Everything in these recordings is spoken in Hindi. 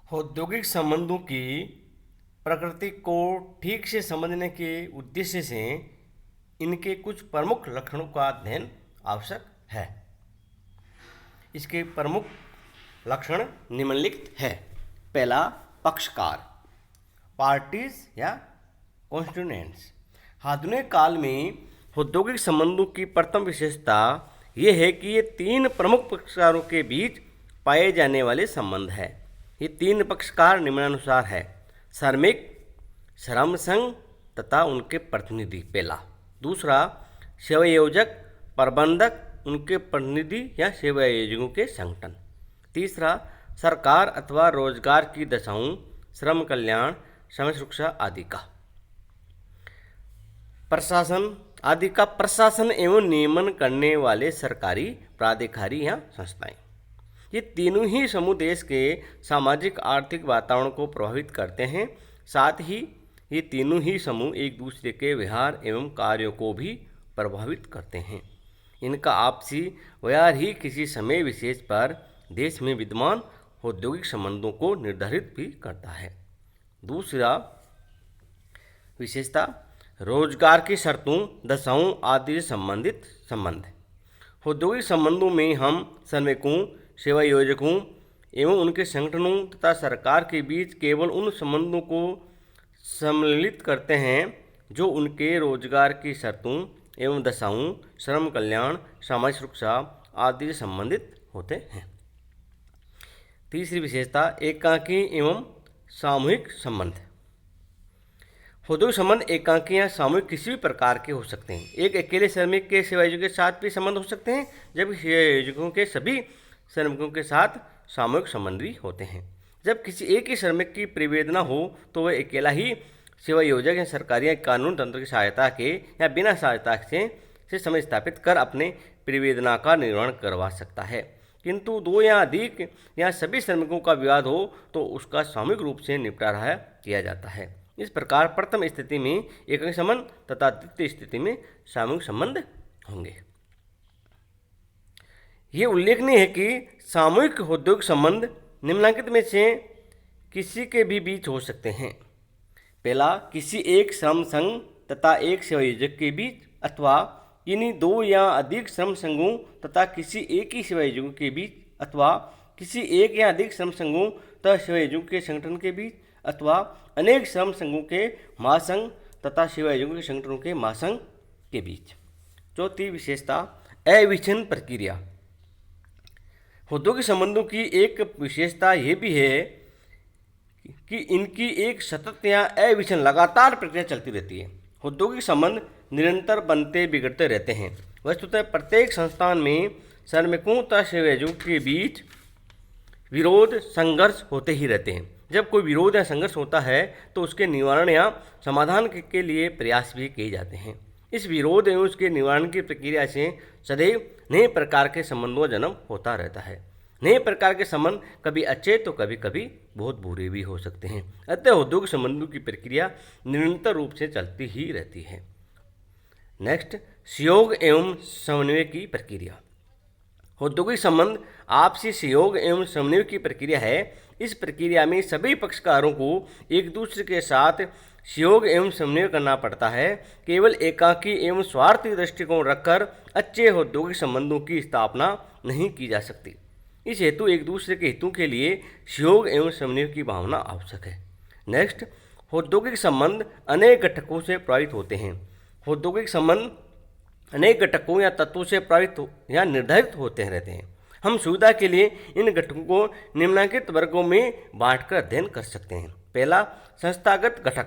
औद्योगिक संबंधों की प्रकृति को ठीक से समझने के उद्देश्य से इनके कुछ प्रमुख लक्षणों का अध्ययन आवश्यक है। इसके प्रमुख लक्षण निम्नलिखित है। पहला, पक्षकार, पार्टीज या कॉन्स्टिट्यूएंट्स। आधुनिक काल में औद्योगिक संबंधों की प्रथम विशेषता यह है कि ये तीन प्रमुख पक्षकारों के बीच पाए जाने वाले संबंध है। ये तीन पक्षकार निम्नानुसार है: श्रमिक, श्रम संघ तथा उनके प्रतिनिधि, पहला। दूसरा, सेवायोजक, प्रबंधक, उनके प्रतिनिधि या सेवायोजकों के संगठन। तीसरा, सरकार अथवा रोजगार की दशाओं, श्रम कल्याण, श्रम सुरक्षा आदि का प्रशासन एवं नियमन करने वाले सरकारी प्राधिकारी या संस्थाएं। ये तीनों ही समूह देश के सामाजिक आर्थिक वातावरण को प्रभावित करते हैं। साथ ही ये तीनों ही समूह एक दूसरे के व्यवहार एवं कार्यों को भी प्रभावित करते हैं। इनका आपसी व्यवहार ही किसी समय विशेष पर देश में विद्यमान औद्योगिक संबंधों को निर्धारित भी करता है। दूसरा विशेषता, रोजगार की शर्तों, दशाओं आदि से संबंधित संबंध। औद्योगिक संबंधों में हम श्रमिकों, सेवायोजकों एवं उनके संगठनों तथा सरकार के बीच केवल उन संबंधों को सम्मिलित करते हैं जो उनके रोजगार की शर्तों एवं दशाओं, श्रम कल्याण, सामाजिक सुरक्षा आदि से संबंधित होते हैं। तीसरी विशेषता, एकाकी एवं सामूहिक संबंध। औद्योगिक संबंध एकाकी या सामूहिक किसी भी प्रकार के हो सकते हैं। एक अकेले श्रमिक के सेवायोजक के साथ भी संबंध हो सकते हैं, जबकि सेवायोजकों के सभी श्रमिकों के साथ सामूहिक संबंध भी होते हैं। जब किसी एक ही श्रमिक की परिवेदना हो तो वह अकेला ही सेवायोजक या सरकारी या कानून तंत्र की सहायता के या बिना सहायता से समय स्थापित कर अपने परिवेदना का निर्वहन करवा सकता है। किंतु दो या अधिक या सभी श्रमिकों का विवाद हो तो उसका सामूहिक रूप से निपटारा किया जाता है। इस प्रकार प्रथम स्थिति में एकाकी संबंध तथा द्वितीय स्थिति में सामूहिक संबंध होंगे। ये उल्लेखनीय है कि सामूहिक औद्योगिक संबंध निम्नलिखित में से किसी के भी बीच हो सकते हैं। पहला, किसी एक श्रम संघ तथा एक सेवायोजक के बीच, अथवा इन्हीं दो या अधिक श्रम संघों तथा किसी एक ही सेवायोजकों के बीच, अथवा किसी एक या अधिक श्रम संघों तथा सेवायोजकों के संगठन के बीच, अथवा अनेक श्रम संघों के महासंघ तथा सेवायोजकों के संगठनों के महासंघ के बीच। चौथी विशेषता, अविच्छिन्न प्रक्रिया। औद्योगिक संबंधों की एक विशेषता यह भी है कि इनकी एक सतत या अविच्छिन्न लगातार प्रक्रिया चलती रहती है। औद्योगिक संबंध निरंतर बनते बिगड़ते रहते हैं। वस्तुतः प्रत्येक संस्थान में श्रमिकों तथा सेवायोजकों के बीच विरोध संघर्ष होते ही रहते हैं। जब कोई विरोध या संघर्ष होता है तो उसके निवारण या समाधान के लिए प्रयास भी किए जाते हैं। इस विरोध एवं उसके निवारण की प्रक्रिया से सदैव नए प्रकार के संबंधों का जन्म होता रहता है। नए प्रकार के संबंध कभी अच्छे तो कभी कभी बहुत बुरे भी हो सकते हैं। अतः औद्योगिक संबंधों की प्रक्रिया निरंतर रूप से चलती ही रहती है। नेक्स्ट, सहयोग एवं समन्वय की प्रक्रिया। औद्योगिक संबंध आपसी सहयोग एवं समन्वय की प्रक्रिया है। इस प्रक्रिया में सभी पक्षकारों को एक दूसरे के साथ सहयोग एवं समन्वय करना पड़ता है। केवल एकाकी एवं स्वार्थी दृष्टिकोण रखकर अच्छे औद्योगिक संबंधों की स्थापना नहीं की जा सकती। इस हेतु एक दूसरे के हितों के लिए सहयोग एवं समन्वय की भावना आवश्यक है। नेक्स्ट, औद्योगिक संबंध अनेक घटकों से प्रभावित होते हैं। औद्योगिक संबंध अनेक घटकों या तत्वों से प्रभावित या निर्धारित होते रहते हैं। हम सुविधा के लिए इन घटकों को निम्नलिखित वर्गों में बांटकर अध्ययन कर सकते हैं। पहला, संस्थागत घटक,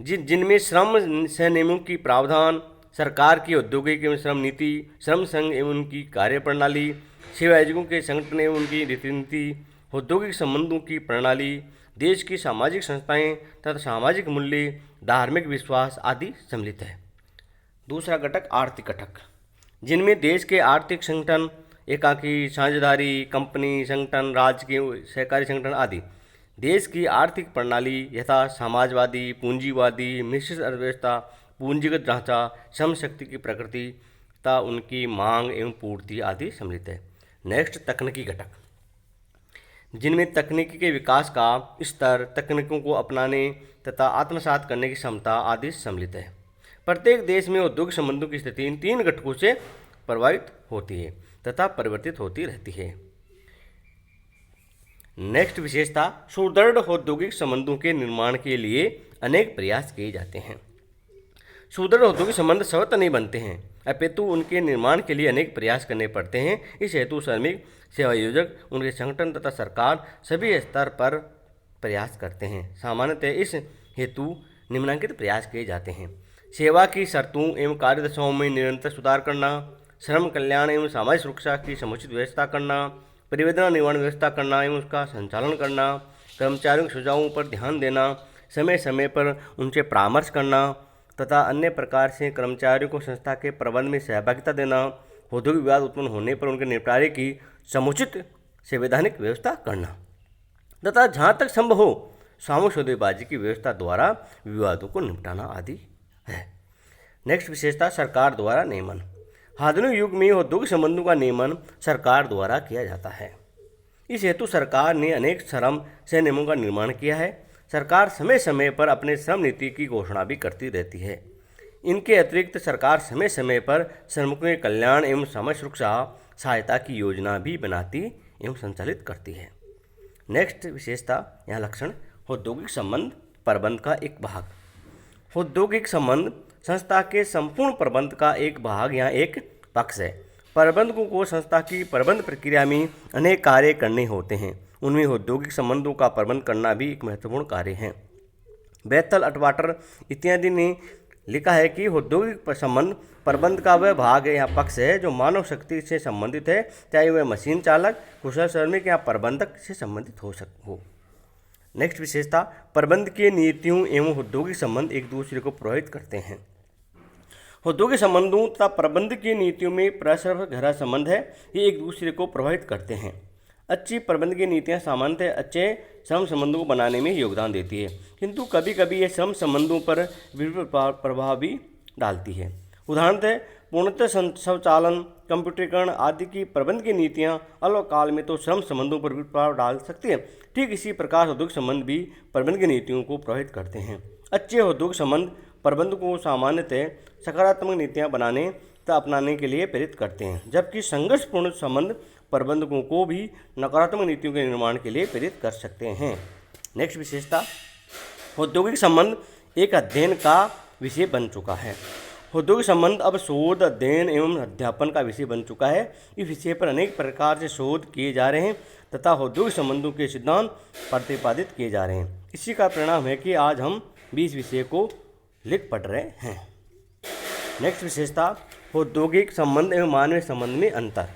जिनमें श्रम संनियमों की प्रावधान, सरकार की औद्योगिक एवं श्रम नीति, श्रम संघ एवं उनकी कार्यप्रणाली, सेवायोजकों के संगठन एवं उनकी रीति नीति, औद्योगिक संबंधों की प्रणाली, देश की सामाजिक संस्थाएं तथा सामाजिक मूल्य, धार्मिक विश्वास आदि सम्मिलित है। दूसरा घटक, आर्थिक घटक, जिनमें देश के आर्थिक संगठन, एकाकी, साझेदारी, कंपनी संगठन, राज्य के सहकारी संगठन आदि, देश की आर्थिक प्रणाली यथा समाजवादी, पूंजीवादी, मिश्रित अर्थव्यवस्था, पूंजीगत ढांचा, श्रम शक्ति की प्रकृति तथा उनकी मांग एवं पूर्ति आदि सम्मिलित है। नेक्स्ट, तकनीकी घटक, जिनमें तकनीकी के विकास का स्तर, तकनीकों को अपनाने तथा आत्मसात करने की क्षमता आदि सम्मिलित है। प्रत्येक देश में औद्योगिक संबंधों की स्थिति इन 3 घटकों से प्रभावित होती है तथा परिवर्तित होती रहती है। नेक्स्ट विशेषता, सुदृढ़ औद्योगिक संबंधों के निर्माण के लिए अनेक प्रयास किए जाते हैं। सुदृढ़ औद्योगिक संबंध स्वतः नहीं बनते हैं, अपितु उनके निर्माण के लिए अनेक प्रयास करने पड़ते हैं। इस हेतु श्रमिक, सेवा योजक, उनके संगठन तथा सरकार सभी स्तर पर प्रयास करते हैं। सामान्यतः इस हेतु निम्नलिखित प्रयास किए जाते हैं: सेवा की शर्तों एवं कार्यदशाओं में निरंतर सुधार करना, श्रम कल्याण एवं सामाजिक सुरक्षा की समुचित व्यवस्था करना, परिवेदना निर्वहन व्यवस्था करना एवं उसका संचालन करना, कर्मचारियों के सुझावों पर ध्यान देना, समय समय पर उनसे परामर्श करना तथा अन्य प्रकार से कर्मचारियों को संस्था के प्रबंध में सहभागिता देना, औद्योगिक विवाद उत्पन्न होने पर उनके निपटारे की समुचित संवैधानिक व्यवस्था करना तथा जहाँ तक संभव हो सामूहिक सौदेबाजी की व्यवस्था द्वारा विवादों को निपटाना आदि है। नेक्स्ट विशेषता, सरकार द्वारा नियमन। आधुनिक युग में औद्योगिक संबंधों का नियमन सरकार द्वारा किया जाता है। इस हेतु सरकार ने अनेक श्रम से नियमों का निर्माण किया है। सरकार समय समय पर अपने श्रम नीति की घोषणा भी करती रहती है। इनके अतिरिक्त सरकार समय समय पर श्रमिकों के कल्याण एवं सामाजिक सुरक्षा सहायता की योजना भी बनाती एवं संचालित करती है। नेक्स्ट विशेषता, यहाँ लक्षण, औद्योगिक संबंध प्रबंध का एक भाग। औद्योगिक संबंध संस्था के संपूर्ण प्रबंध का एक भाग या एक पक्ष है। प्रबंधकों को संस्था की प्रबंध प्रक्रिया में अनेक कार्य करने होते हैं। उनमें औद्योगिक संबंधों का प्रबंध करना भी एक महत्वपूर्ण कार्य है। बेथल, अटवाटर इत्यादि ने लिखा है कि औद्योगिक संबंध प्रबंध का वह भाग या पक्ष है जो मानव शक्ति से संबंधित है, चाहे वह मशीन चालक, कुशल श्रमिक या प्रबंधक से संबंधित हो। नेक्स्ट विशेषता, प्रबंध की नीतियों एवं औद्योगिक संबंध एक दूसरे को प्रभावित करते हैं। औद्योगिक संबंधों तथा प्रबंध की नीतियों में परस्पर गहरा संबंध है। ये एक दूसरे को प्रभावित करते हैं। अच्छी प्रबंध की नीतियाँ सामान्यतः अच्छे श्रम संबंधों को बनाने में योगदान देती है, किंतु कभी कभी ये श्रम संबंधों पर विपरीत प्रभाव भी डालती है। उदाहरणतः पूर्णतः स्वचालन, कंप्यूटरीकरण आदि की प्रबंध की नीतियाँ अल्पकाल में तो श्रम संबंधों पर विपरीत प्रभाव डाल सकती है। ठीक इसी प्रकार औद्योगिक संबंध भी प्रबंध की नीतियों को प्रभावित करते हैं। अच्छे औद्योगिक संबंध प्रबंधकों को सामान्यतः सकारात्मक नीतियाँ बनाने तथा अपनाने के लिए प्रेरित करते हैं, जबकि संघर्षपूर्ण संबंध प्रबंधकों को भी नकारात्मक नीतियों के निर्माण के लिए प्रेरित कर सकते हैं। नेक्स्ट विशेषता, औद्योगिक संबंध एक अध्ययन का विषय बन चुका है। औद्योगिक संबंध अब शोध, अध्ययन एवं अध्यापन का विषय बन चुका है। इस विषय पर अनेक प्रकार से शोध किए जा रहे हैं तथा औद्योगिक संबंधों के सिद्धांत प्रतिपादित किए जा रहे हैं। इसी का परिणाम है कि आज हम भी इस विषय को लिख पढ़ रहे हैं। नेक्स्ट विशेषता, औद्योगिक संबंध एवं मानवीय संबंध में अंतर।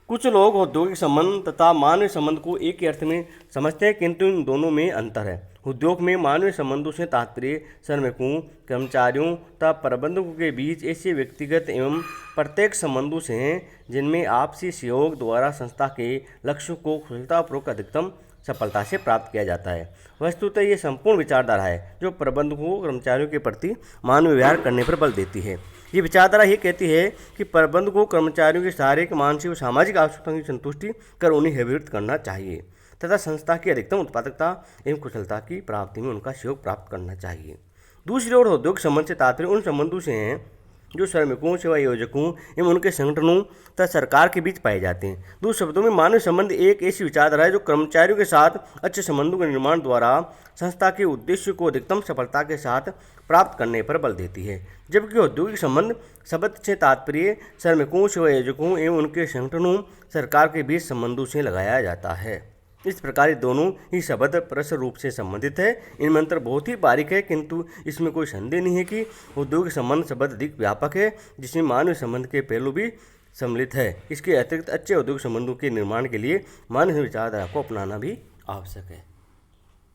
कुछ लोग औद्योगिक संबंध तथा मानवीय संबंध को एक ही अर्थ में समझते हैं, किंतु इन दोनों में अंतर है। उद्योग में मानवीय संबंधों से तात्पर्य श्रमिकों, कर्मचारियों तथा प्रबंधकों के बीच ऐसे व्यक्तिगत एवं प्रत्यक्ष संबंधों से हैं जिनमें आपसी सहयोग द्वारा संस्था के लक्ष्यों को कुशलतापूर्वक अधिकतम सफलता से प्राप्त किया जाता है। वस्तुतः ये संपूर्ण विचारधारा है जो प्रबंधकों को कर्मचारियों के प्रति मानवीय व्यवहार करने पर बल देती है। ये विचारधारा ये कहती है कि प्रबंधकों को कर्मचारियों की शारीरिक, मानसिक और सामाजिक आवश्यकताओं की संतुष्टि कर उन्हें अभिवृद्ध करना चाहिए तथा संस्था की अधिकतम उत्पादकता एवं कुशलता की प्राप्ति में उनका सहयोग प्राप्त करना चाहिए। दूसरी ओर औद्योगिक संबंध से तात्पर्य उन संबंधों से हैं जो श्रमिकों, सेवा योजकों एवं उनके संगठनों तथा सरकार के बीच पाए जाते हैं। दूसरे शब्दों में मानवीय संबंध एक ऐसी विचारधारा है जो कर्मचारियों के साथ अच्छे संबंधों के निर्माण द्वारा संस्था के उद्देश्य को अधिकतम सफलता के साथ प्राप्त करने पर बल देती है, जबकि औद्योगिक संबंध शब्द से तात्पर्य श्रमिकों, सेवा योजकों एवं उनके संगठनों, सरकार के बीच संबंधों से लगाया जाता है। इस प्रकार दोनों ही शब्द परस्पर रूप से संबंधित है। इनमें अंतर बहुत ही बारीक है, किंतु इसमें कोई संदेह नहीं है कि औद्योगिक संबंध शब्द अधिक व्यापक है, जिसमें मानवीय संबंध के पहलू भी सम्मिलित है। इसके अतिरिक्त अच्छे औद्योगिक संबंधों के निर्माण के लिए मानवीय विचारधारा को अपनाना भी आवश्यक है।